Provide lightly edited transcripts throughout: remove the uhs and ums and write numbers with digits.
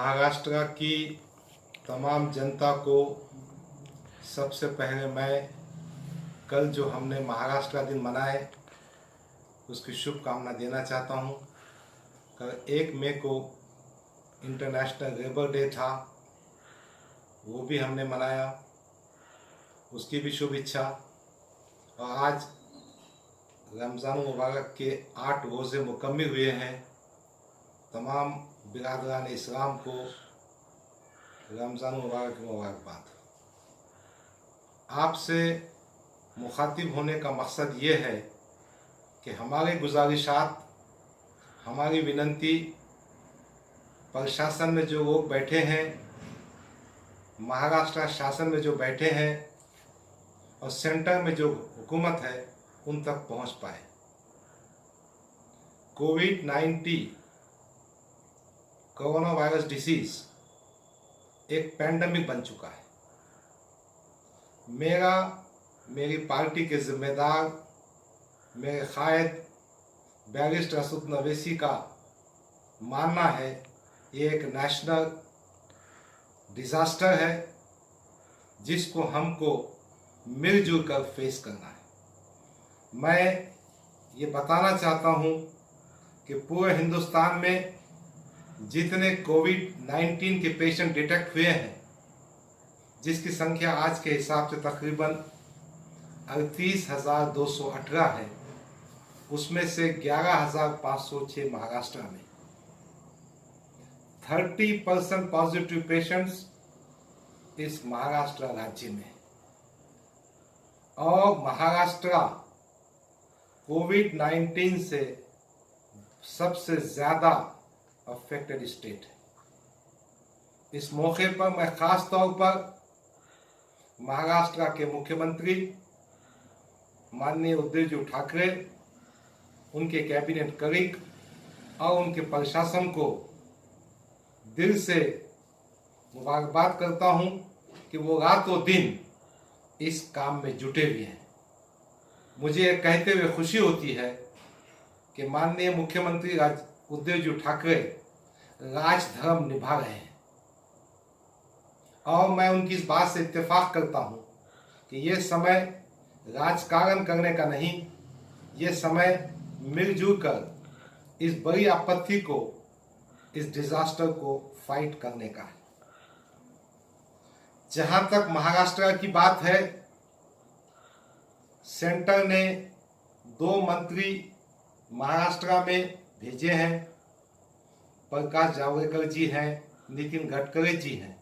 महाराष्ट्र की तमाम जनता को सबसे पहले मैं कल जो हमने महाराष्ट्र का दिन मनाए उसकी शुभकामना देना चाहता हूं। कल 1 मई को इंटरनेशनल लेबर डे था, वो भी हमने मनाया, उसकी भी शुभेच्छा। और आज रमज़ान मुबारक के 8 रोज़े मुकम्मिल हुए हैं। तमाम बिरादरान इस्लाम को रमज़ान मुबारक की मुबारकबाद। आपसे मुखातिब होने का मकसद ये है कि हमारे गुजारिशात, हमारी विनंती प्रशासन में जो लोग बैठे हैं, महाराष्ट्र शासन में जो बैठे हैं और सेंटर में जो हुकूमत है उन तक पहुंच पाए। कोविड-19 कोरोना वायरस डिसीज एक पैंडेमिक बन चुका है। मेरी पार्टी के जिम्मेदार मेरे कायद बैरिस्टर असद ओवैसी का मानना है ये एक नेशनल डिज़ास्टर है जिसको हमको मिलजुल कर फेस करना है। मैं ये बताना चाहता हूँ कि पूरे हिंदुस्तान में जितने कोविड-19 के पेशेंट डिटेक्ट हुए हैं, जिसकी संख्या आज के हिसाब से तकरीबन 38,218 है, उसमें से 11,506 महाराष्ट्र में। 30% पॉजिटिव पेशेंट्स इस महाराष्ट्र राज्य में। और महाराष्ट्र कोविड-19 से सबसे ज़्यादा अफेक्टेड स्टेट है। इस मौके पर मैं खास तौर पर महाराष्ट्र के मुख्यमंत्री माननीय उद्धव ठाकरे, उनके कैबिनेट कलीग और उनके प्रशासन को दिल से मुबारकबाद करता हूं कि वो रातों दिन इस काम में जुटे हुए हैं। मुझे यह कहते हुए खुशी होती है कि माननीय मुख्यमंत्री उद्धव ठाकरे राजधर्म निभा रहे हैं और मैं उनकी इस बात से इत्तेफाक करता हूं कि ये समय राजकारण करने का नहीं, ये समय मिलजुल कर इस बड़ी आपत्ति को, इस डिजास्टर को फाइट करने का है। जहां तक महाराष्ट्र की बात है, सेंटर ने 2 मंत्री महाराष्ट्र में भेजे हैं। प्रकाश जावड़ेकर जी हैं, नितिन गडकरी जी हैं।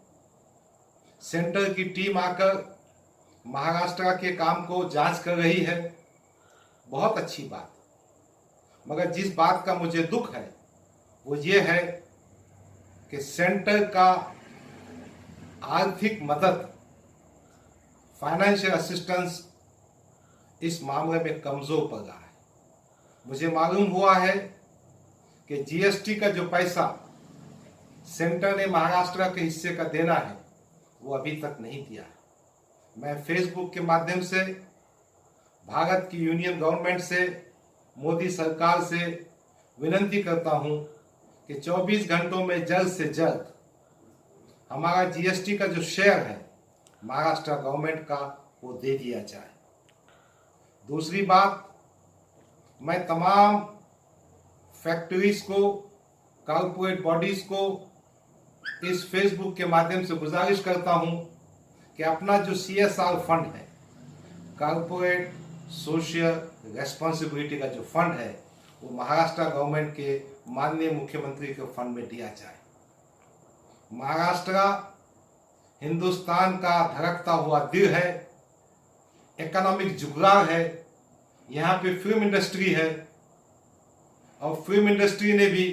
सेंटर की टीम आकर महाराष्ट्र के काम को जांच कर रही है, बहुत अच्छी बात। मगर जिस बात का मुझे दुख है वो ये है कि सेंटर का आर्थिक मदद, फाइनेंशियल असिस्टेंस इस मामले में कमजोर पड़ रहा है। मुझे मालूम हुआ है कि जीएसटी का जो पैसा सेंटर ने महाराष्ट्र के हिस्से का देना है वो अभी तक नहीं दिया है। मैं फेसबुक के माध्यम से भारत की यूनियन गवर्नमेंट से, मोदी सरकार से विनती करता हूं कि 24 घंटों में जल्द से जल्द हमारा जीएसटी का जो शेयर है महाराष्ट्र गवर्नमेंट का वो दे दिया जाए। दूसरी बात, मैं तमाम फैक्ट्रीज को, कॉर्पोरेट बॉडीज को इस फेसबुक के माध्यम से गुजारिश करता हूं कि अपना जो CSR फंड है, कॉर्पोरेट सोशल रेस्पॉन्सिबिलिटी का जो फंड है, वो महाराष्ट्र गवर्नमेंट के माननीय मुख्यमंत्री के फंड में दिया जाए। महाराष्ट्र हिंदुस्तान का धड़कता हुआ दिल है, इकोनॉमिक जुगरार है, यहाँ पे फिल्म इंडस्ट्री है और फिल्म इंडस्ट्री ने भी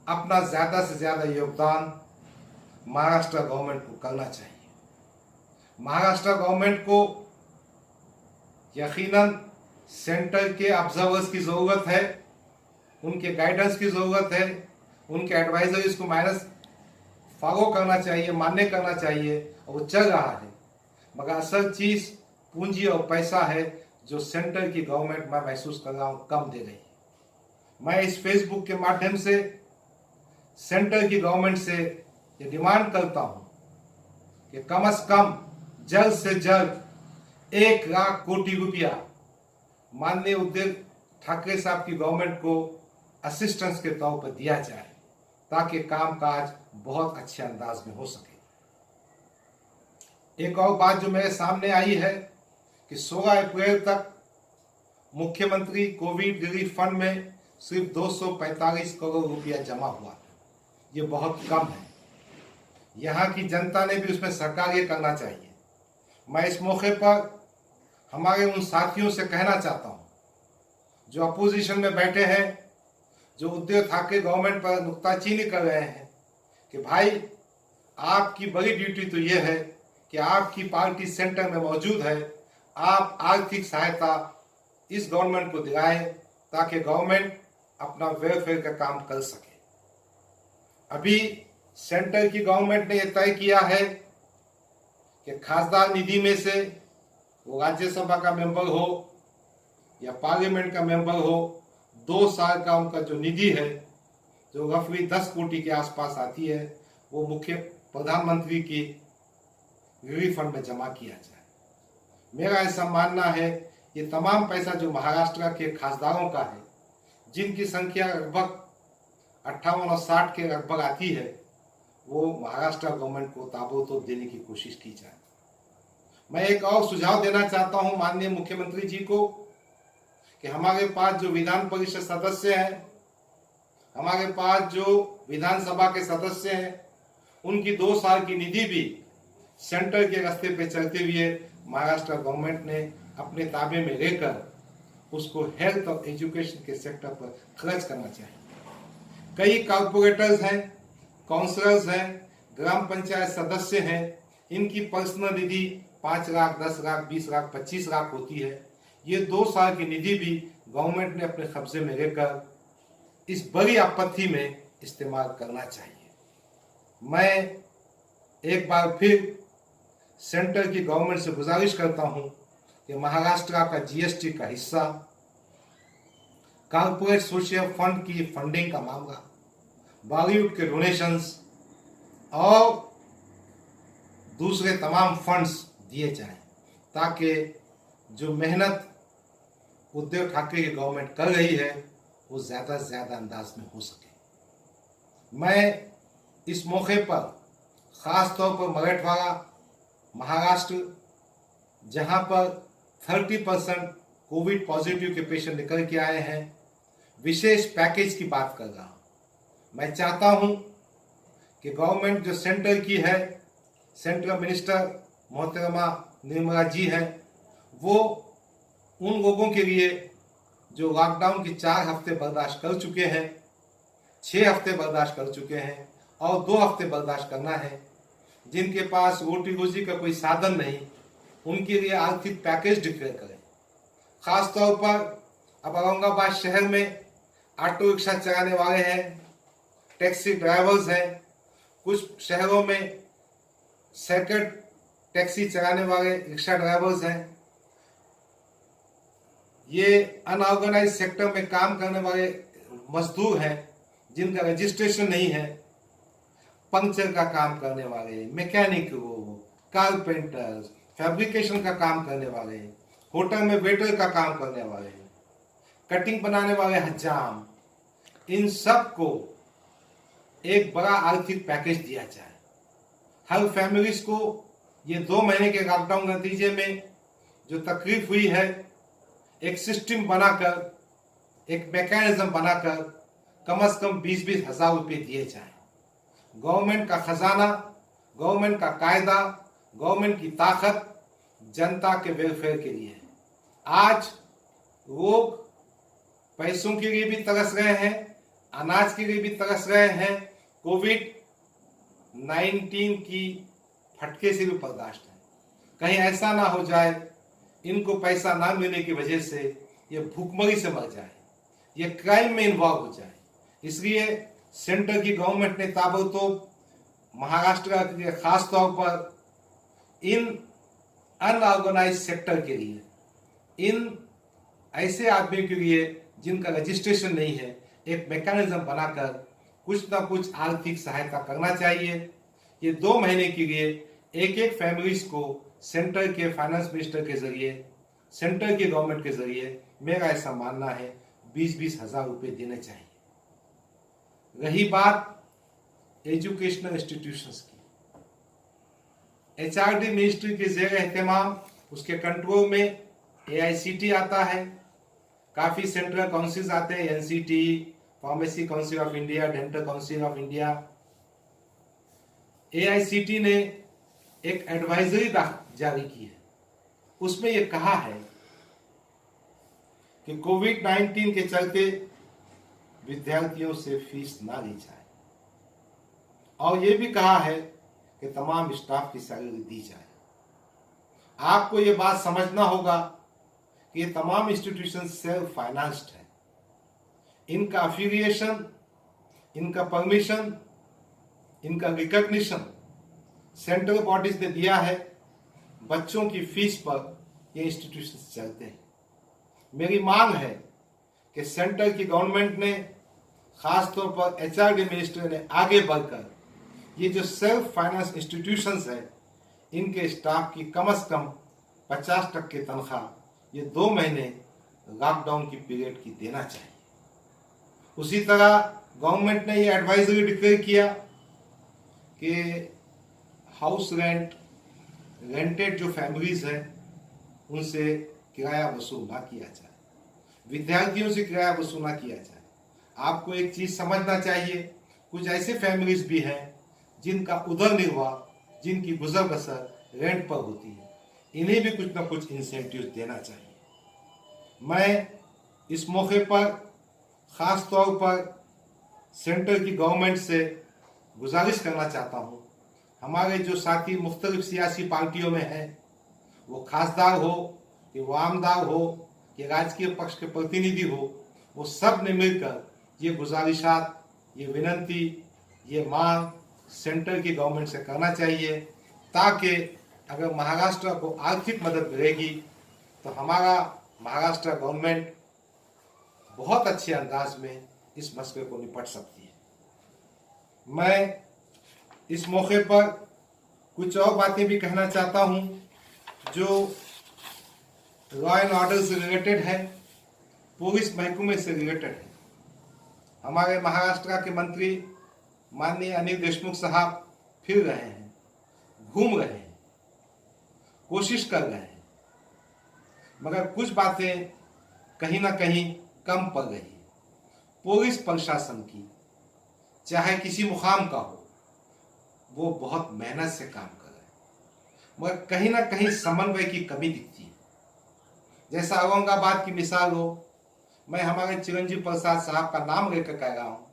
अपना ज़्यादा से ज़्यादा योगदान महाराष्ट्र गवर्नमेंट को करना चाहिए। महाराष्ट्र गवर्नमेंट को यकीनन सेंटर के ऑब्जर्वर्स की ज़रूरत है, उनके गाइडेंस की ज़रूरत है, उनके एडवाइजरीज को माइनस फॉलो करना चाहिए, मान्य करना चाहिए, और वो चल रहा है। मगर असल चीज़ पूंजी और पैसा है जो सेंटर की गवर्नमेंट मैं महसूस कर रहा हूँ कम दे रही है। मैं इस फेसबुक के माध्यम से सेंटर की गवर्नमेंट से ये डिमांड करता हूं कि कम से कम जल्द से जल्द 1 लाख कोटी रुपया माननीय उद्धव ठाकरे साहब की गवर्नमेंट को असिस्टेंस के तौर पर दिया जाए, ताकि कामकाज बहुत अच्छे अंदाज में हो सके। एक और बात जो मेरे सामने आई है कि 16 अप्रैल तक मुख्यमंत्री कोविड रिलीफ फंड में सिर्फ 245 करोड़ रुपया जमा हुआ। ये बहुत कम है। यहाँ की जनता ने भी उसमें सहकार्य करना चाहिए। मैं इस मौके पर हमारे उन साथियों से कहना चाहता हूँ जो अपोजिशन में बैठे हैं, जो उद्धव ठाकरे गवर्नमेंट पर नुक्ताचीनी कर रहे हैं, कि भाई आपकी बड़ी ड्यूटी तो ये है कि आपकी पार्टी सेंटर में मौजूद है, आप आर्थिक सहायता इस गवर्नमेंट को दिलाएं ताकि गवर्नमेंट अपना वेलफेयर का काम कर सके। अभी सेंटर की गवर्नमेंट ने यह तय किया है कि खासदार निधि में से वो राज्यसभा का मेंबर हो या पार्लियामेंट का मेंबर हो, 2 साल का उनका जो निधि है, जो रफली 10 कोटी के आसपास आती है, वो मुख्य प्रधानमंत्री की रिलीफ फंड में जमा किया जाए। मेरा ऐसा मानना है ये तमाम पैसा जो महाराष्ट्र के खासदारों का है, जिनकी संख्या लगभग 58 और 60 के लगभग आती है, वो महाराष्ट्र गवर्नमेंट को ताबड़तोड़ देने की कोशिश की जाए। मैं एक और सुझाव देना चाहता हूं माननीय मुख्यमंत्री जी को कि हमारे पास जो विधान परिषद सदस्य हैं, हमारे पास जो विधानसभा के सदस्य हैं, उनकी 2 साल की निधि भी सेंटर के रास्ते पे चलते हुए महाराष्ट्र गवर्नमेंट ने अपने ताबे में लेकर उसको हेल्थ और एजुकेशन के सेक्टर पर खर्च करना चाहिए। कई कॉर्पोरेटर्स हैं, काउंसलर्स हैं, ग्राम पंचायत सदस्य हैं, इनकी पर्सनल निधि 5 लाख, 10 लाख, 20 लाख, 25 लाख होती है। ये 2 साल की निधि भी गवर्नमेंट ने अपने कब्जे में लेकर इस बड़ी आपत्ति में इस्तेमाल करना चाहिए। मैं एक बार फिर सेंटर की गवर्नमेंट से गुजारिश करता हूं कि महाराष्ट्र का जीएसटी का हिस्सा, कॉर्पोरेट सोशल फंड की फंडिंग का मामला, बॉलीवुड के डोनेशंस और दूसरे तमाम फंड्स दिए जाएं, ताकि जो मेहनत उद्धव ठाकरे की गवर्नमेंट कर रही है वो ज़्यादा से ज़्यादा अंदाज में हो सके। मैं इस मौके पर ख़ास तौर पर मराठवाड़ा, महाराष्ट्र, जहां पर 30% कोविड पॉजिटिव के पेशेंट निकल के आए हैं, विशेष पैकेज की बात कर रहा हूं। मैं चाहता हूं कि गवर्नमेंट जो सेंटर की है, सेंट्रल मिनिस्टर मोहतरमा निर्मला जी हैं, वो उन लोगों के लिए जो लॉकडाउन के 4 हफ्ते बर्दाश्त कर चुके हैं, 6 हफ्ते बर्दाश्त कर चुके हैं और 2 हफ्ते बर्दाश्त करना है, जिनके पास रोटी रोजी का कोई साधन नहीं, उनके लिए आर्थिक पैकेज डिक्लेयर करें। खास तौर पर अब औरंगाबाद शहर में ऑटो रिक्शा चलाने वाले हैं, टैक्सी ड्राइवर्स हैं, कुछ शहरों में सेकंड टैक्सी चलाने वाले रिक्शा ड्राइवर्स हैं। ये अनऑर्गेनाइज सेक्टर में काम करने वाले मजदूर हैं जिनका रजिस्ट्रेशन नहीं है, पंक्चर का काम करने वाले, मैकेनिक हो, कारपेंटर्स, फैब्रिकेशन का काम करने वाले, होटल में वेटर का काम करने वाले, कटिंग बनाने वाले हजाम, इन सब को एक बड़ा आर्थिक पैकेज दिया जाए। हर फैमिलीज को ये 2 महीने के लॉकडाउन के नतीजे में जो तकलीफ हुई है, एक सिस्टम बनाकर, एक मैकेनिज्म बनाकर कम से कम 20-20 हजार रुपये दिए जाए। गवर्नमेंट का खजाना, गवर्नमेंट का कायदा, गवर्नमेंट की ताकत जनता के वेलफेयर के लिए है। आज लोग पैसों के लिए भी तरस रहे हैं, अनाज के लिए भी तरस रहे हैं, कोविड-19 की फटके से भी बर्दाश्त है। कहीं ऐसा ना हो जाए इनको पैसा ना मिलने की वजह से ये भूखमरी से मर जाए, ये क्राइम में इन्वॉल्व हो जाए। इसलिए सेंटर की गवर्नमेंट ने ताबड़तोड़ महाराष्ट्र के लिए खास तौर पर इन अनऑर्गेनाइज सेक्टर के लिए, इन ऐसे आदमी के लिए जिनका रजिस्ट्रेशन नहीं है, एक मैकेनिज्म बनाकर कुछ ना कुछ आर्थिक सहायता करना चाहिए। ये 2 महीने के लिए एक एक फैमिलीज को सेंटर के फाइनेंस मिनिस्टर के जरिए, सेंटर की गवर्नमेंट के जरिए मेरा ऐसा मानना है 20-20 हजार रुपये देने चाहिए। रही बात एजुकेशनल इंस्टीट्यूशंस की, HRD मिनिस्ट्री के जेर एहतमाम उसके कंट्रोल में AICT आता है, काफी सेंट्रल काउंसिल्स आते हैं, NCT, pharmacy council of India, dental council of India. AICT ने एक एडवाइजरी जारी की है, उसमें यह कहा है कि कोविड-19 के चलते विद्यार्थियों से फीस ना ली जाए, और यह भी कहा है कि तमाम स्टाफ की सैलरी दी जाए। आपको यह बात समझना होगा कि ये तमाम इंस्टीट्यूशन सेल्फ फाइनेंस्ड है, इनका अफिलिएशन, इनका परमिशन, इनका रिकॉग्निशन सेंट्रल बॉडीज ने दिया है। बच्चों की फीस पर ये इंस्टीट्यूशन चलते हैं। मेरी मांग है कि सेंटर की गवर्नमेंट ने, खासतौर पर HRD मिनिस्टर ने आगे बढ़कर ये जो सेल्फ फाइनेंस इंस्टीट्यूशंस है, इनके स्टाफ की कम से कम 50% तनख्वाह ये 2 महीने लॉकडाउन की पीरियड की देना चाहिए। उसी तरह गवर्नमेंट ने ये एडवाइजरी डिक्लेयर किया कि हाउस रेंटेड जो फैमिलीज हैं उनसे किराया वसूल ना किया जाए, विद्यार्थियों से किराया वसूल ना किया जाए। आपको एक चीज समझना चाहिए, कुछ ऐसे फैमिलीज भी हैं जिनका उदर निर्वाह, जिनकी गुजर बसर रेंट पर होती है, इन्हें भी कुछ ना कुछ इंसेंटिव देना चाहिए। मैं इस मौके पर खास तौर पर सेंटर की गवर्नमेंट से गुजारिश करना चाहता हूँ, हमारे जो साथी मुख्तलिफ सियासी पार्टियों में हैं, वो खासदार हो कि वो आमदार हो कि राजकीय पक्ष के प्रतिनिधि हो, वो सब ने मिलकर ये गुजारिशात, ये विनंती, ये मांग सेंटर की गवर्नमेंट से करना चाहिए, ताकि अगर महाराष्ट्र को आर्थिक मदद मिलेगी तो हमारा महाराष्ट्र गवर्नमेंट बहुत अच्छे अंदाज में इस मसले को निपट सकती है। मैं इस मौके पर कुछ और बातें भी कहना चाहता हूं जो लॉ एंड ऑर्डर से रिलेटेड है, पुलिस महकमे से रिलेटेड है। हमारे महाराष्ट्र के मंत्री माननीय अनिल देशमुख साहब फिर रहे हैं, घूम रहे हैं, कोशिश कर रहे हैं, मगर कुछ बातें कहीं ना कहीं कम पड़ रही है। पुलिस प्रशासन की, चाहे किसी मुकाम का हो, वो बहुत मेहनत से काम कर रहे हैं, मगर कहीं ना कहीं समन्वय की कमी दिखती है। जैसा औरंगाबाद की मिसाल हो, मैं हमारे चिरंजीव प्रसाद साहब का नाम लेकर कह रहा हूँ,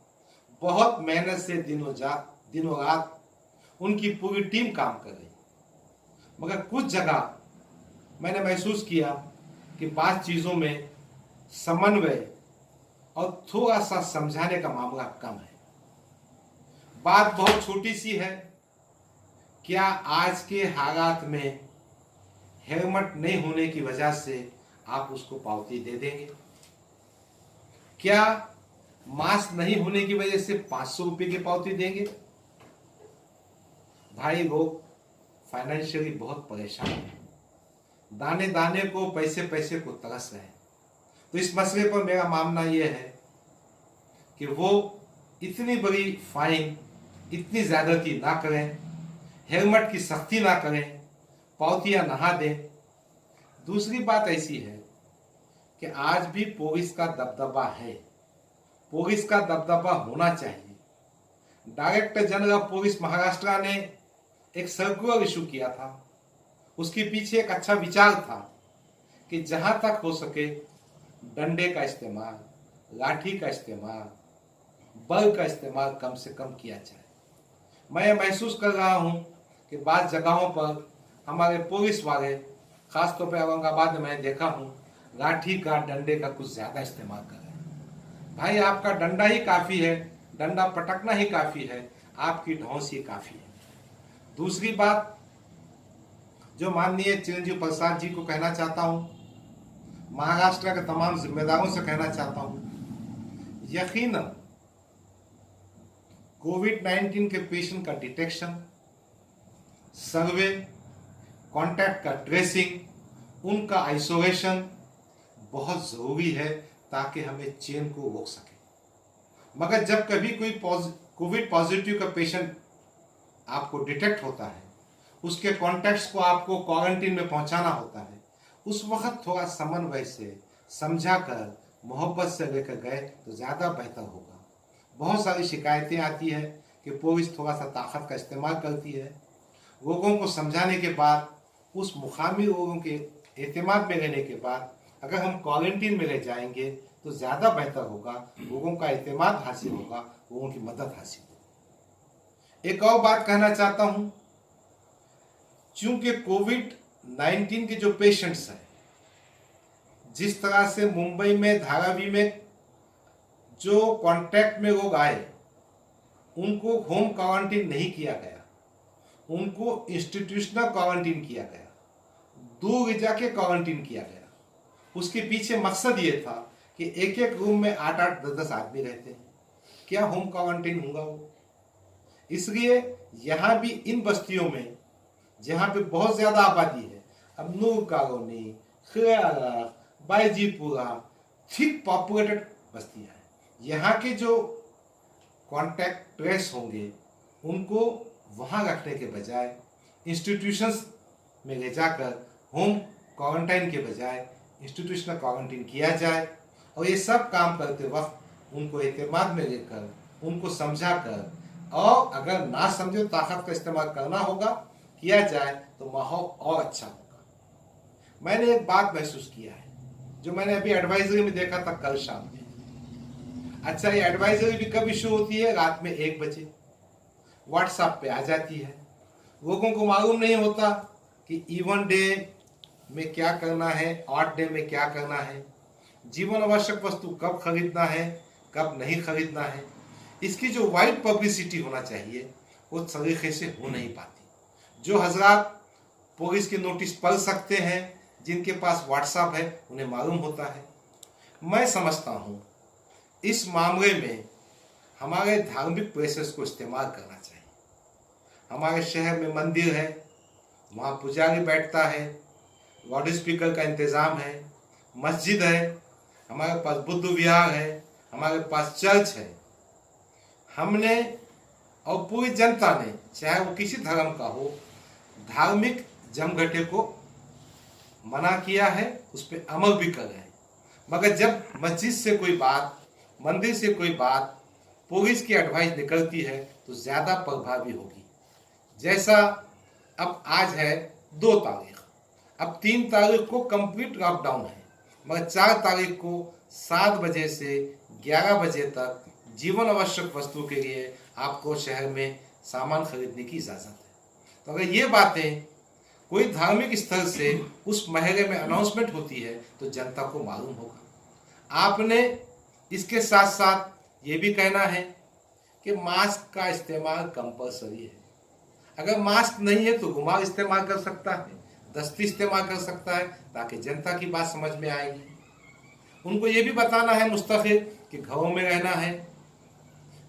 बहुत मेहनत से दिनों रात उनकी पूरी टीम काम कर रही, मगर कुछ जगह मैंने महसूस किया कि बात चीज़ों में समन्वय और थोड़ा सा समझाने का मामला कम है। बात बहुत छोटी सी है, क्या आज के हालात में हेलमेट नहीं होने की वजह से आप उसको पावती दे देंगे? क्या मास्क नहीं होने की वजह से 500 रुपये की पावती देंगे? भाई लोग फाइनेंशियली बहुत परेशान हैं, दाने दाने को, पैसे पैसे को तरस रहे हैं। तो इस मसले पर मेरा मानना यह है कि वो इतनी बड़ी फाइन, इतनी ज्यादती ना करें, हेलमेट की सख्ती ना करें, पावतियां नहा दें। दूसरी बात ऐसी है कि आज भी पुलिस का दबदबा है, पुलिस का दबदबा होना चाहिए। Director general of police Maharashtra ने एक सर्कुलर इशू किया था, उसके पीछे एक अच्छा विचार था कि जहां तक हो सके डंडे का इस्तेमाल, लाठी का इस्तेमाल, बल का इस्तेमाल कम से कम किया जाए। मैं महसूस कर रहा हूं कि बात जगहों पर हमारे पुलिस वाले, खासतौर पर औरंगाबाद में मैं देखा हूं, लाठी का, डंडे का कुछ ज्यादा इस्तेमाल कर रहे हैं। भाई आपका डंडा ही काफी है, डंडा पटकना ही काफी है, आपकी ढौंस ही काफी है। दूसरी बात जो माननीय चिरंजीव प्रसाद जी को कहना चाहता हूं, महाराष्ट्र के तमाम जिम्मेदारों से कहना चाहता हूं, यकीनन कोविड-19 के पेशेंट का डिटेक्शन, सर्वे, कॉन्टैक्ट का ट्रेसिंग, उनका आइसोलेशन बहुत ज़रूरी है ताकि हमें चेन को रोक सके। मगर जब कभी कोई कोविड पॉजिटिव का पेशेंट आपको डिटेक्ट होता है, उसके कॉन्टैक्ट्स को आपको क्वारंटीन में पहुंचाना होता है, उस वक्त थोड़ा समन्वय से समझा कर मोहब्बत से लेकर गए तो ज़्यादा बेहतर होगा। बहुत सारी शिकायतें आती है कि पुलिस थोड़ा सा ताकत का इस्तेमाल करती है। लोगों को समझाने के बाद, उस मुकामी लोगों के एतमाद में रहने के बाद अगर हम क्वारंटीन में रह जाएंगे तो ज़्यादा बेहतर होगा, लोगों का एतमाद हासिल होगा, लोगों की मदद हासिल होगी। एक और बात कहना चाहता हूँ, चूंकि कोविड-19 के जो पेशेंट्स हैं, जिस तरह से मुंबई में धारावी में जो कांटेक्ट में लोग आए उनको होम क्वारंटीन नहीं किया गया, उनको इंस्टीट्यूशनल क्वारंटीन किया गया, दूर ले जाके क्वारंटीन किया गया। उसके पीछे मकसद ये था कि एक एक रूम में 8-8, 10-10 आदमी रहते हैं, क्या होम क्वारंटीन होगा वो? इसलिए यहाँ भी इन बस्तियों में जहाँ पे बहुत ज़्यादा आबादी है, अब नूर कॉलोनी, खियारा, बाईजीपुरा, थिक पॉपुलेटेड बस्तियाँ हैं, यहाँ के जो कॉन्टैक्ट ट्रेस होंगे उनको वहाँ रखने के बजाय इंस्टीट्यूशंस में ले जाकर होम क्वारंटाइन के बजाय इंस्टीट्यूशनल क्वारंटीन किया जाए। और ये सब काम करते वक्त उनको एतमाद में लेकर, उनको समझा कर, और अगर ना समझे तो ताकत का इस्तेमाल करना होगा, किया जाए तो माहौल और अच्छा होगा। मैंने एक बात महसूस किया है जो मैंने अभी एडवाइजरी में देखा था कल शाम में। अच्छा, ये एडवाइजरी भी कब इशू होती है? रात में 1 बजे व्हाट्सएप पे आ जाती है। लोगों को मालूम नहीं होता कि इवन डे में क्या करना है, ऑड डे में क्या करना है, जीवन आवश्यक वस्तु कब खरीदना है, कब नहीं खरीदना है। इसकी जो वाइड पब्लिसिटी होना चाहिए वो तरीके से हो नहीं पाती। जो हजरात पुलिस के नोटिस पढ़ सकते हैं, जिनके पास व्हाट्सएप है, उन्हें मालूम होता है। मैं समझता हूँ इस मामले में हमारे धार्मिक प्लेसेस को इस्तेमाल करना चाहिए। हमारे शहर में मंदिर है, वहाँ पुजारी बैठता है, लाउड स्पीकर का इंतज़ाम है, मस्जिद है, हमारे पास बुद्ध विहार है, हमारे पास चर्च है। हमने और पूरी जनता ने, चाहे वो किसी धर्म का हो, धार्मिक जमघटे को मना किया है, उस पर अमल भी कर रहे हैं। मगर जब मस्जिद से कोई बात, मंदिर से कोई बात, पुलिस की एडवाइस निकलती है तो ज़्यादा प्रभावी होगी। जैसा अब आज है 2 तारीख, अब 3 तारीख को कंप्लीट लॉकडाउन है, मगर 4 तारीख को 7 बजे से 11 बजे तक जीवन आवश्यक वस्तु के लिए आपको शहर में सामान खरीदने की इजाज़त है। तो अगर ये बातें कोई धार्मिक स्तर से उस महल्ले में अनाउंसमेंट होती है तो जनता को मालूम होगा। आपने इसके साथ साथ ये भी कहना है कि मास्क का इस्तेमाल कंपलसरी है। अगर मास्क नहीं है तो रुमाल इस्तेमाल कर सकता है, दस्ती इस्तेमाल कर सकता है, ताकि जनता की बात समझ में आएगी। उनको ये भी बताना है मुस्तफिल कि घरों में रहना है,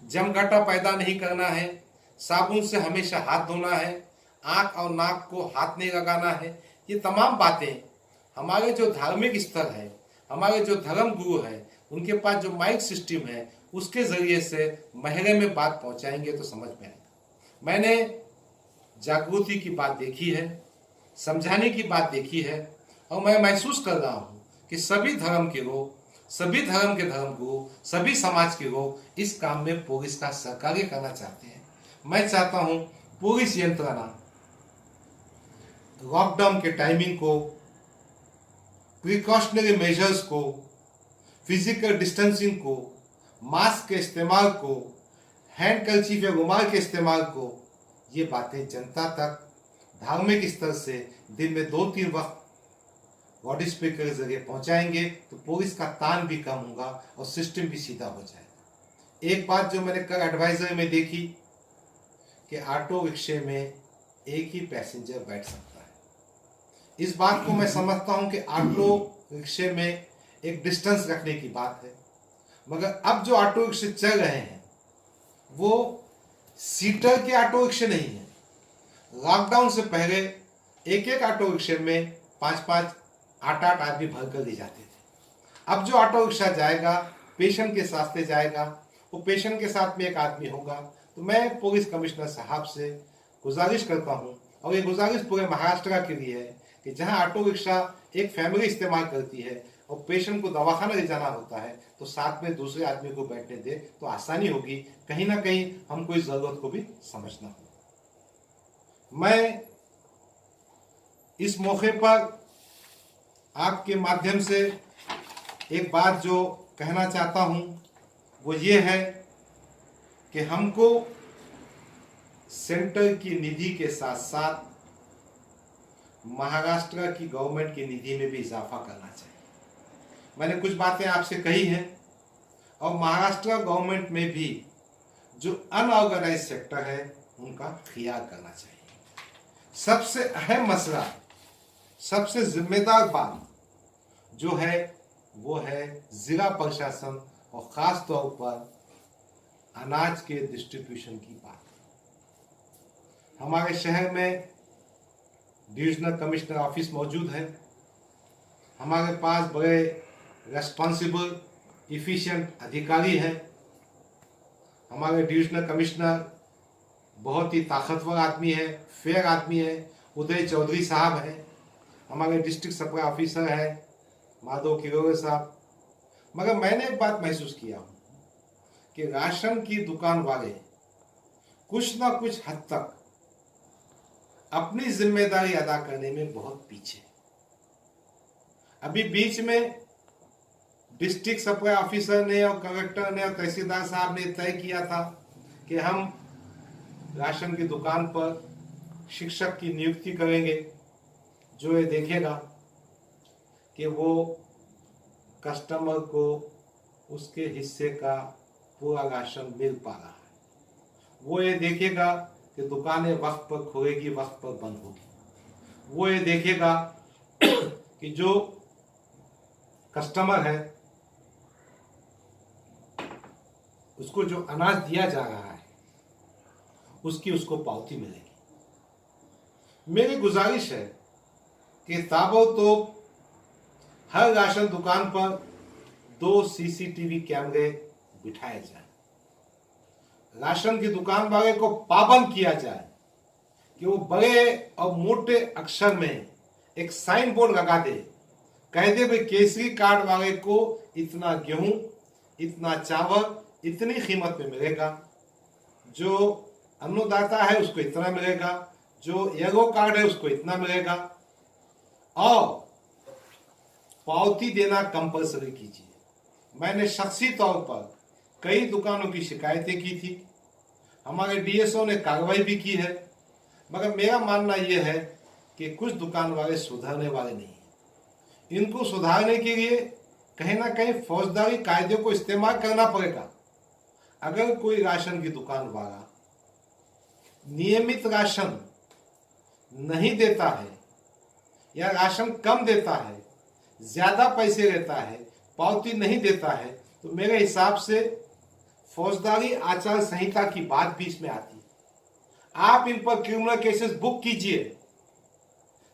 जमघटा पैदा नहीं करना है, साबुन से हमेशा हाथ धोना है, आँख और नाक को हाथ नहीं लगाना है। ये तमाम बातें हमारे जो धार्मिक स्तर है, हमारे जो धर्म गुरु है, उनके पास जो माइक सिस्टम है, उसके ज़रिए से महल्ले में बात पहुंचाएंगे तो समझ में आएगा। मैंने जागृति की बात देखी है, समझाने की बात देखी है, और मैं महसूस कर रहा हूँ कि सभी धर्म के लोग, सभी धर्म के धर्मगुरु, सभी समाज के लोग इस काम में पुलिस का सहकार्य करना चाहते हैं। मैं चाहता हूँ पुलिस यंत्रणा लॉकडाउन के टाइमिंग को, प्रिकॉशनरी मेजर्स को, फिजिकल डिस्टेंसिंग को, मास्क के इस्तेमाल को, हैंड कर्चीफ या रुमाल के इस्तेमाल को, ये बातें जनता तक धार्मिक स्तर से दिन में 2-3 वक्त लाउड स्पीकर के जरिए पहुंचाएंगे तो पुलिस का तान भी कम होगा और सिस्टम भी सीधा हो जाएगा। एक बात जो मैंने कल एडवाइजरी में देखी कि ऑटो रिक्शे में एक ही पैसेंजर बैठ सकता है। इस बात को मैं समझता हूं कि ऑटो रिक्शे में एक डिस्टेंस रखने की बात है, मगर अब जो ऑटो रिक्शे चल रहे हैं वो सीटर के ऑटो रिक्शे नहीं है, लॉकडाउन से पहले एक एक ऑटो रिक्शे में 5-5, 8-8 आदमी भरकर ले जाते थे। अब जो ऑटो रिक्शा जाएगा पेशेंट के साथ से जाएगा, वो पेशेंट के साथ में एक आदमी होगा। तो मैं पुलिस कमिश्नर साहब से गुजारिश करता हूँ, और ये गुजारिश पूरे महाराष्ट्र के लिए है, कि जहाँ ऑटो रिक्शा एक फैमिली इस्तेमाल करती है और पेशेंट को दवाखाना ले जाना होता है, तो साथ में दूसरे आदमी को बैठने दे तो आसानी होगी। कहीं ना कहीं हमको इस जरूरत को भी समझना होगा। मैं इस मौके पर आपके माध्यम से एक बात जो कहना चाहता हूं वो ये है कि हमको सेंटर की निधि के साथ साथ महाराष्ट्र की गवर्नमेंट की निधि में भी इजाफा करना चाहिए। मैंने कुछ बातें आपसे कही हैं, और महाराष्ट्र गवर्नमेंट में भी जो अनऑर्गेनाइज सेक्टर है उनका ख्याल करना चाहिए। सबसे अहम मसला, सबसे जिम्मेदार बात जो है वो है जिला प्रशासन और खास तौर पर अनाज के डिस्ट्रीब्यूशन की बात। हमारे शहर में डिविजनल कमिश्नर ऑफिस मौजूद है। हमारे पास बड़े रेस्पॉन्सिबल इफिशिएंट अधिकारी हैं। हमारे डिविजनल कमिश्नर बहुत ही ताकतवर आदमी है, फेयर आदमी है, उदय चौधरी साहब हैं। हमारे डिस्ट्रिक्ट सप्लाई ऑफिसर है माधव किरोगे साहब। मगर मैंने एक बात महसूस किया हूँ कि राशन की दुकान वाले कुछ ना कुछ हद तक अपनी जिम्मेदारी अदा करने में बहुत पीछे। अभी बीच में डिस्ट्रिक्ट सप्लाई ऑफिसर ने और कलेक्टर ने और तहसीलदार साहब ने तय किया था कि हम राशन की दुकान पर शिक्षक की नियुक्ति करेंगे, जो ये देखेगा कि वो कस्टमर को उसके हिस्से का पूरा राशन मिल पा रहा है। वो ये देखेगा कि दुकानें वक्त पर खुलेगी, वक्त पर बंद होगी। वो ये देखेगा कि जो कस्टमर है उसको जो अनाज दिया जा रहा है उसकी उसको पावती मिलेगी। मेरी गुजारिश है कि ताबड़तोड़ हर राशन दुकान पर 2 सीसीटीवी कैमरे बिठाए जाए। राशन की दुकान वाले को पाबंद किया जाए कि वो बड़े और मोटे अक्षर में एक साइन बोर्ड लगा दे, कह दे भाई केसरी कार्ड वाले को इतना गेहूं, इतना चावल, इतनी कीमत में मिलेगा, जो अन्नदाता है उसको इतना मिलेगा, जो येलो कार्ड है उसको इतना मिलेगा, और पावती देना कंपलसरी कीजिए। मैंने शख्सी तौर पर कई दुकानों की शिकायतें की थी, हमारे डीएसओ ने कार्रवाई भी की है, मगर मेरा मानना यह है कि कुछ दुकान वाले सुधरने वाले नहीं हैं। इनको सुधारने के लिए कहीं ना कहीं फौजदारी कायदे को इस्तेमाल करना पड़ेगा। अगर कोई राशन की दुकान वाला नियमित राशन नहीं देता है या राशन कम देता है, ज्यादा पैसे लेता है, पावती नहीं देता है, तो मेरे हिसाब से फौजदारी आचार संहिता की बात भी इसमें आती है। आप इन पर क्रिमिनल केसेस बुक कीजिए।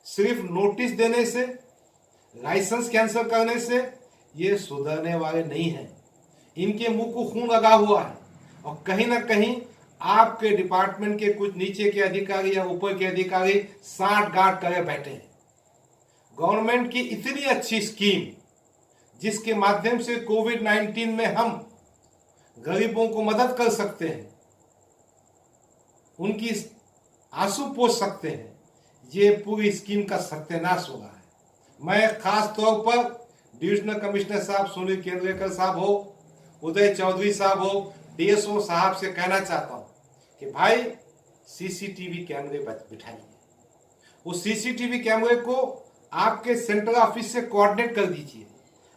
सिर्फ नोटिस देने से, लाइसेंस कैंसिल करने से ये सुधरने वाले नहीं हैं। इनके मुंह को खून लगा हुआ है, और कहीं ना कहीं आपके डिपार्टमेंट के कुछ नीचे के अधिकारी या ऊपर के अधिकारी साठ गांठ करे बैठे हैं। गवर्नमेंट की इतनी अच्छी स्कीम जिसके माध्यम से कोविड-19 में हम गरीबों को मदद कर सकते हैं, उनकी आंसू पोंछ सकते हैं, ये पूरी स्कीम का सत्यानाश हो रहा है। मैं खास तौर पर डिविजनल कमिश्नर साहब सुनील केंद्रेकर साहब हो, उदय चौधरी साहब हो, डीएसओ साहब से कहना चाहता हूं कि भाई सीसीटीवी कैमरे बिठाइए। उस सीसीटीवी कैमरे को आपके सेंट्रल ऑफिस से कोऑर्डिनेट कर दीजिए।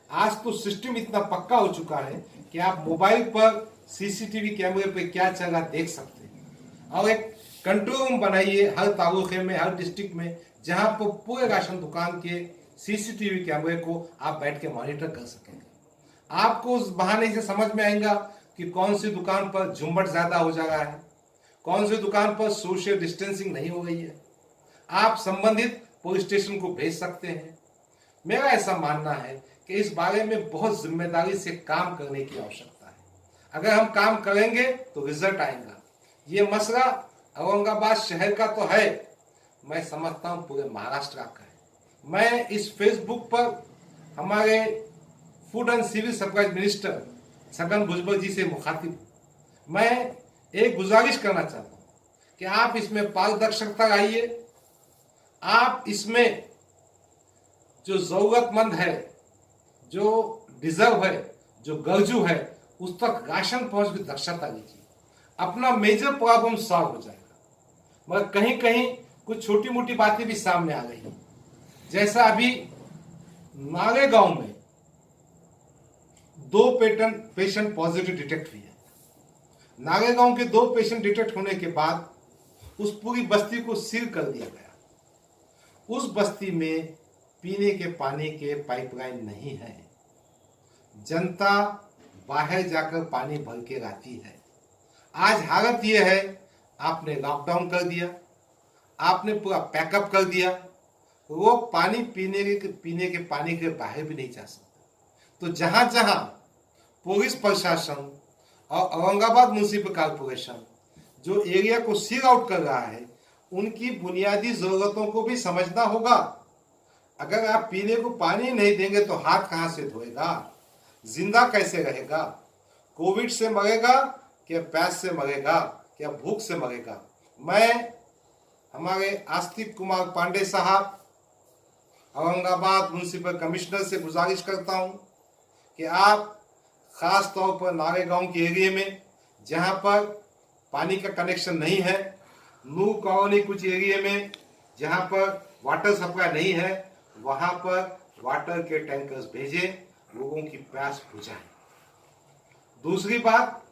आज तो सिस्टम इतना पक्का हो चुका है कि आप मोबाइल पर सीसीटीवी कैमरे पे क्या चल रहा देख सकते हैं, और एक कंट्रोल रूम बनाइए हर तालुके में, हर डिस्ट्रिक्ट में, जहां पर पूरे राशन दुकान के सीसीटीवी कैमरे को आप बैठ के मॉनिटर कर सकेंगे। आपको उस बहाने से समझ में आएगा कि कौन सी दुकान पर झुम्बट ज्यादा हो जा रहा है, कौन सी दुकान पर सोशल डिस्टेंसिंग नहीं हो रही है, आप संबंधित पुलिस स्टेशन को भेज सकते हैं। मेरा ऐसा मानना है कि इस बारे में बहुत जिम्मेदारी से काम करने की आवश्यकता है। अगर हम काम करेंगे तो रिजल्ट आएगा। ये मसला औरंगाबाद शहर का तो है, मैं समझता हूं पूरे महाराष्ट्र का है। मैं इस फेसबुक पर हमारे food and civil supplies minister Chhagan Bhujbal ji से मुखातिब हूं। मैं एक गुजारिश करना चाहता हूं कि आप इसमें पारदर्शिता लाइए। आप इसमें जो जरूरतमंद है, जो डिजर्व है, जो गरजू है, उस तक राशन पहुंच की दक्षता लीजिए। अपना मेजर प्रॉब्लम सॉल्व हो जाएगा। मगर कहीं कहीं कुछ छोटी मोटी बातें भी सामने आ गई हैं। जैसा अभी नागेगांव में 2 पेशेंट पॉजिटिव डिटेक्ट हुई है। नागेगांव के 2 पेशेंट डिटेक्ट होने के बाद उस पूरी बस्ती को सील कर दिया गया। उस बस्ती में पीने के पानी के पाइपलाइन नहीं है। जनता बाहर जाकर पानी भर के लाती है। आज हालत यह है, आपने लॉकडाउन कर दिया, आपने पूरा पैकअप कर दिया, लोग पानी पीने के पानी के बाहर भी नहीं जा सकते। तो जहां जहां पुलिस प्रशासन और औरंगाबाद म्युनिसिपल कॉर्पोरेशन जो एरिया को सील आउट कर रहा है, उनकी बुनियादी जरूरतों को भी समझना होगा। अगर आप पीने को पानी नहीं देंगे तो हाथ कहां से धोएगा, जिंदा कैसे रहेगा, कोविड से मरेगा क्या प्यास से मरेगा, क्या भूख से मरेगा। मैं हमारे आस्तिक कुमार पांडे साहब औरंगाबाद म्युनिसिपल कमिश्नर से गुजारिश करता हूं कि आप खास तौर पर नागेगांव के एरिया में जहां पर पानी का कनेक्शन नहीं है, नू कॉलोनी कुछ एरिया में जहां पर वाटर सप्लाई नहीं है, वहां पर वाटर के टैंकर्स भेजें, लोगों की प्यास बुझाएं। दूसरी बात,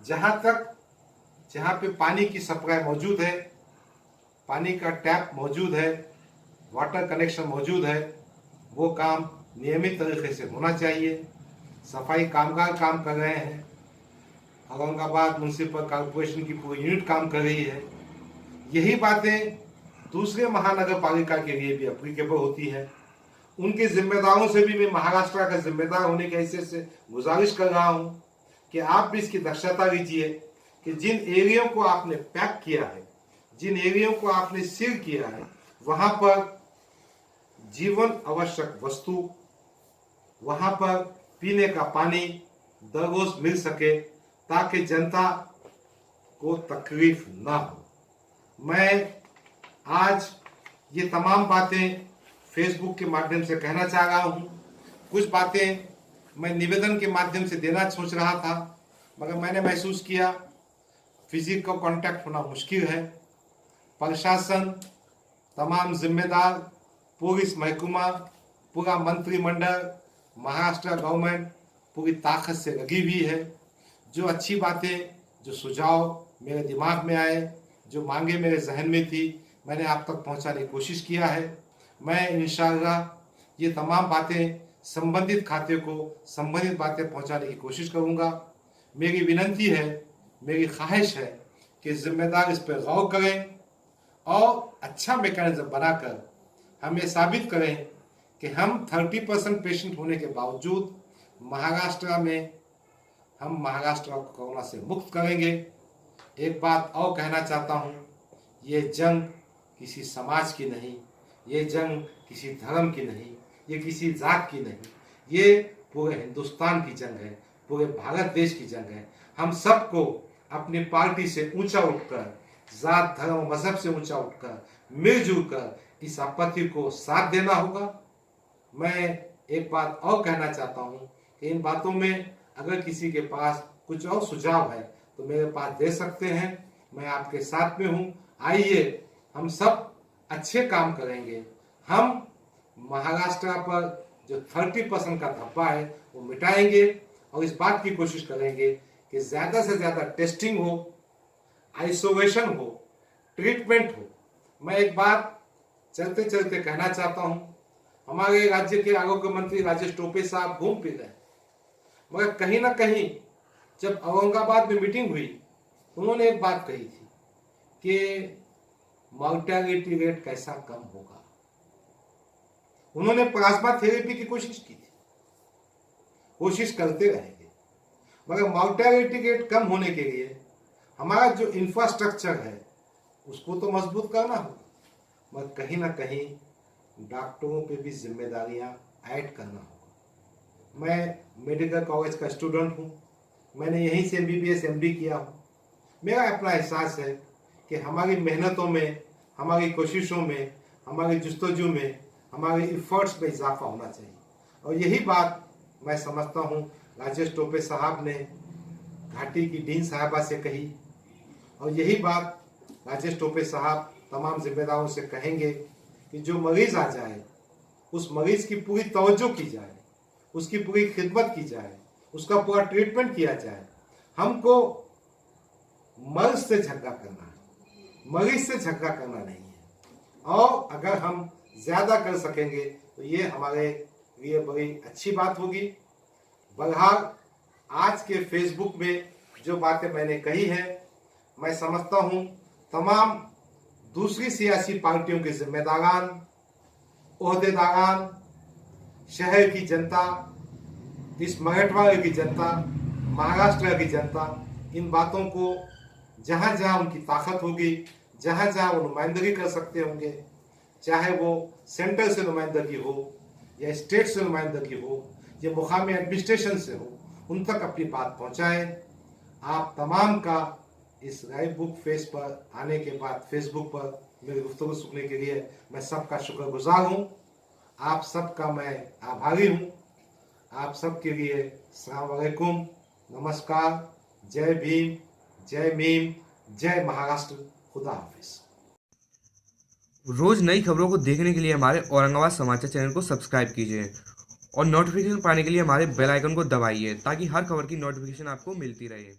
जहां पे पानी की सप्लाई मौजूद है, पानी का टैप मौजूद है, वाटर कनेक्शन मौजूद है, वो काम नियमित तरीके से होना चाहिए। सफाई कामगार काम कर रहे हैं, औरंगाबाद म्युनिसिपल कॉर्पोरेशन की पूरी यूनिट काम कर रही है। यही बातें दूसरे महानगर पालिका के लिए भी एप्लीकेबल होती है। उनके जिम्मेदारों से भी मैं महाराष्ट्र का जिम्मेदार होने के हैसियत से गुजारिश कर रहा हूं कि आप भी इसकी दक्षता लीजिए कि जिन एरियो को आपने पैक किया है, जिन एरियो को आपने सील किया है, वहां पर जीवन आवश्यक वस्तु, वहां पर पीने का पानी दररोज मिल सके ताकि जनता को तकलीफ ना हो। मैं आज ये तमाम बातें फेसबुक के माध्यम से कहना चाह रहा हूं। कुछ बातें मैं निवेदन के माध्यम से देना सोच रहा था, मगर मैंने महसूस किया फिजिकल कांटेक्ट होना मुश्किल है। प्रशासन, तमाम जिम्मेदार, पुलिस महकमा, पूरा मंत्रिमंडल, महाराष्ट्र गवर्नमेंट पूरी ताकत से लगी हुई है। जो अच्छी बातें, जो सुझाव मेरे दिमाग में आए, जो मांगे मेरे जहन में थी, मैंने आप तक पहुंचाने की कोशिश किया है। मैं इंशाअल्लाह ये तमाम बातें संबंधित खाते को संबंधित बातें पहुंचाने की कोशिश करूंगा। मेरी विनंती है, मेरी ख्वाहिश है कि जिम्मेदार इस पर गौर करें और अच्छा मैकेनिज्म बनाकर हम ये साबित करें कि हम 30% पेशेंट होने के बावजूद महाराष्ट्र में हम महाराष्ट्र को कोरोना से मुक्त करेंगे। एक बात और कहना चाहता हूँ, ये जंग किसी समाज की नहीं, ये जंग किसी धर्म की नहीं, ये किसी जात की नहीं, ये पूरे हिंदुस्तान की जंग है, पूरे भारत देश की जंग है। हम सबको अपनी पार्टी से ऊंचा उठकर, जात धर्म मजहब से ऊंचा उठकर, मिलजुल कर इस आपत्ति को साथ देना होगा। मैं एक बात और कहना चाहता हूँ कि इन बातों में अगर किसी के पास कुछ और सुझाव है तो मेरे पास दे सकते हैं। मैं आपके साथ में हूँ। आइए हम सब अच्छे काम करेंगे। हम महाराष्ट्र पर जो 30% का धब्बा है वो मिटाएंगे और इस बात की कोशिश करेंगे कि ज्यादा से ज्यादा टेस्टिंग हो, आइसोलेशन हो, ट्रीटमेंट हो। मैं एक बात चलते चलते कहना चाहता हूं, हमारे राज्य के आरोग्य मंत्री राजेश टोपे साहब घूम फिर रहे, मगर कहीं ना कहीं जब औरंगाबाद में मीटिंग हुई उन्होंने एक बात कही थी कि मॉर्टेलिटी रेट कैसा कम होगा। उन्होंने प्लाज्मा थेरेपी की कोशिश की थी, कोशिश करते रहेंगे, मगर मॉर्टेलिटी रेट कम होने के लिए हमारा जो इंफ्रास्ट्रक्चर है उसको तो मजबूत करना होगा, मगर कहीं ना कहीं डॉक्टरों पे भी जिम्मेदारियां ऐड करना होगा। मैं मेडिकल कॉलेज का स्टूडेंट हूं, मैंने यहीं से MBBS MD किया हूं। मेरा अपना एहसास है कि हमारी मेहनतों में, हमारी कोशिशों में, हमारी जुस्तजू में, हमारे एफर्ट्स में इजाफा होना चाहिए। और यही बात मैं समझता हूँ राजेश टोपे साहब ने घाटी की डीन साहबा से कही, और यही बात राजेश टोपे साहब तमाम जिम्मेदारों से कहेंगे कि जो मरीज आ जाए उस मरीज की पूरी तवज्जो की जाए, उसकी पूरी खिदमत की जाए, उसका पूरा ट्रीटमेंट किया जाए। हमको मर्ज से झगड़ा करना है, मरीज से झगड़ा करना नहीं है। और अगर हम ज्यादा कर सकेंगे तो ये हमारे लिए बड़ी अच्छी बात होगी। बहरहाल आज के फेसबुक में जो बातें मैंने कही है, मैं समझता हूं तमाम दूसरी सियासी पार्टियों के जिम्मेदारान, ओहदेदारान, शहर की जनता, इस मराठवाड़े की जनता, महाराष्ट्र की जनता, इन बातों को जहां जहां उनकी ताकत होगी, जहां जहां वो नुमाइंदगी कर सकते होंगे, चाहे वो सेंटर से नुमाइंदगी हो या स्टेट से नुमाइंदगी हो या मुकामी एडमिनिस्ट्रेशन से हो, उन तक अपनी बात पहुंचाएं। आप तमाम का इस लाइव बुक फेस पर आने के बाद फेसबुक पर मेरी गुफ्तगू सुनने के लिए मैं सबका शुक्रगुजार हूं। आप सबका मैं आभारी हूं। आप सबके लिए अस्सलाम वालेकुम, नमस्कार, जय भीम, जय मीम, जय महाराष्ट्र, खुदा हाफिज। रोज नई खबरों को देखने के लिए हमारे औरंगाबाद समाचार चैनल को सब्सक्राइब कीजिए और नोटिफिकेशन पाने के लिए हमारे बेल आइकन को दबाइए ताकि हर खबर की नोटिफिकेशन आपको मिलती रहे।